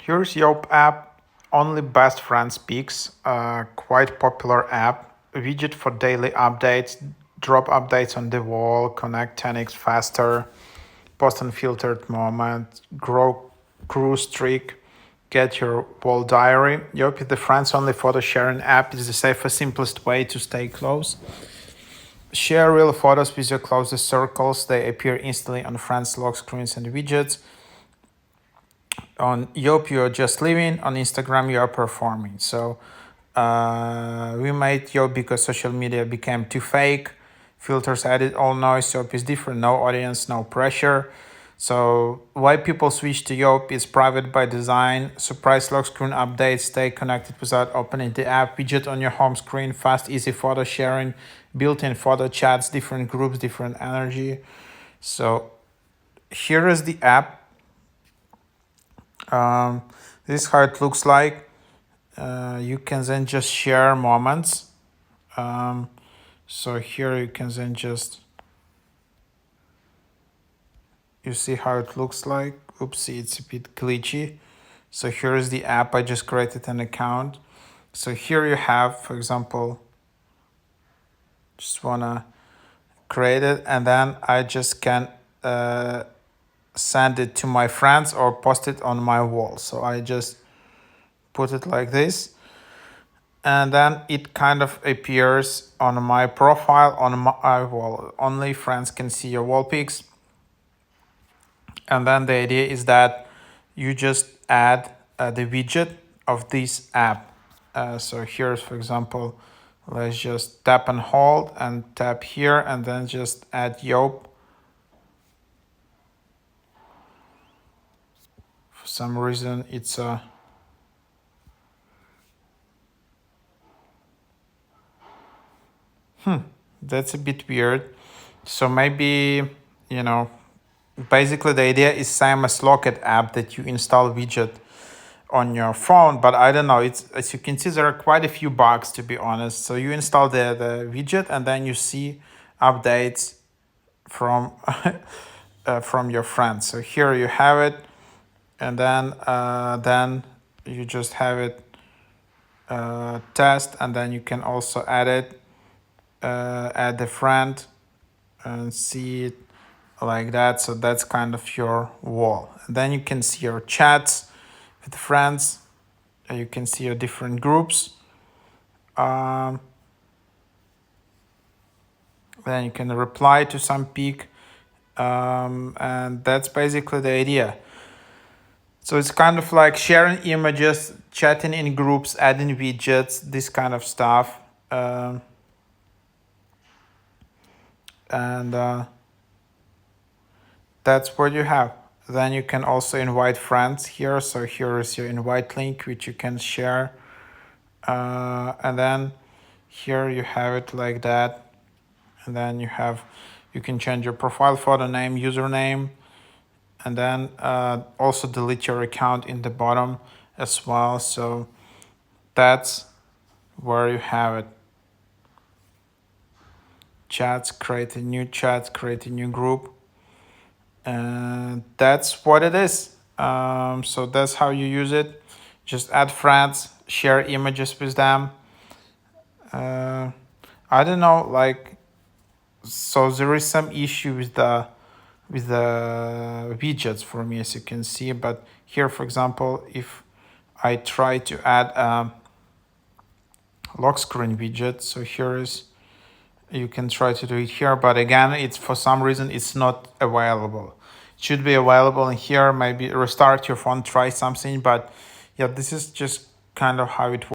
Here's Yope App, only best friends pics, quite popular app, widget for daily updates, drop updates on the wall, connect 10x faster, post unfiltered moment, grow cruise streak, get your wall diary. Yope is the friends only photo sharing app. It's the safest, simplest way to stay close. Share real photos with your closest circles. They appear instantly on friends' lock screens and widgets. On Yope, you're just living. On Instagram, you are performing. So we made Yope because social media became too fake. Filters added all noise. Yope is different. No audience, no pressure. So why people switch to Yope is private by design. Surprise lock screen updates. Stay connected without opening the app. Widget on your home screen. Fast, easy photo sharing. Built-in photo chats. Different groups, different energy. So here is the app. This is how it looks like. You can then just share moments. So here you can then just, you see how it looks like. Oopsie, it's a bit glitchy. So here is the app. I just created an account. So here you have, for example, just wanna create it, and then I just can send it to my friends or post it on my wall. So I just put it like this, and then it kind of appears on my profile on my wall. Only friends can see your wall pics. And then the idea is that you just add the widget of this app. So here's, for example, let's just tap and hold and tap here, and then just add Yope. For some reason, it's a that's a bit weird. So maybe, basically the idea is same as Locket app, that you install widget on your phone, but I don't know. It's, as you can see, there are quite a few bugs, to be honest. So you install the widget, and then you see updates from from your friends. So here you have it, and then you just have it test, and then you can also add it, add the friend, and see it like that. So that's kind of your wall. And then you can see your chats with friends. You can see your different groups. Then you can reply to some pic. And that's basically the idea. So it's kind of like sharing images, chatting in groups, adding widgets, this kind of stuff. And that's what you have. Then you can also invite friends here. So here is your invite link, which you can share. And then here you have it like that. And then you can change your profile photo name, username, and then also delete your account in the bottom as well. So that's where you have it. Chats, create a new chat, create a new group. And that's what it is. So that's how you use it. Just add friends, share images with them. I don't know, like, so there is some issue with the widgets for me, as you can see. But here, for example, if I try to add a lock screen widget, so here is, you can try to do it here, but again, it's, for some reason, it's not available. It should be available in here. Maybe restart your phone, try something. But yeah, this is just kind of how it works.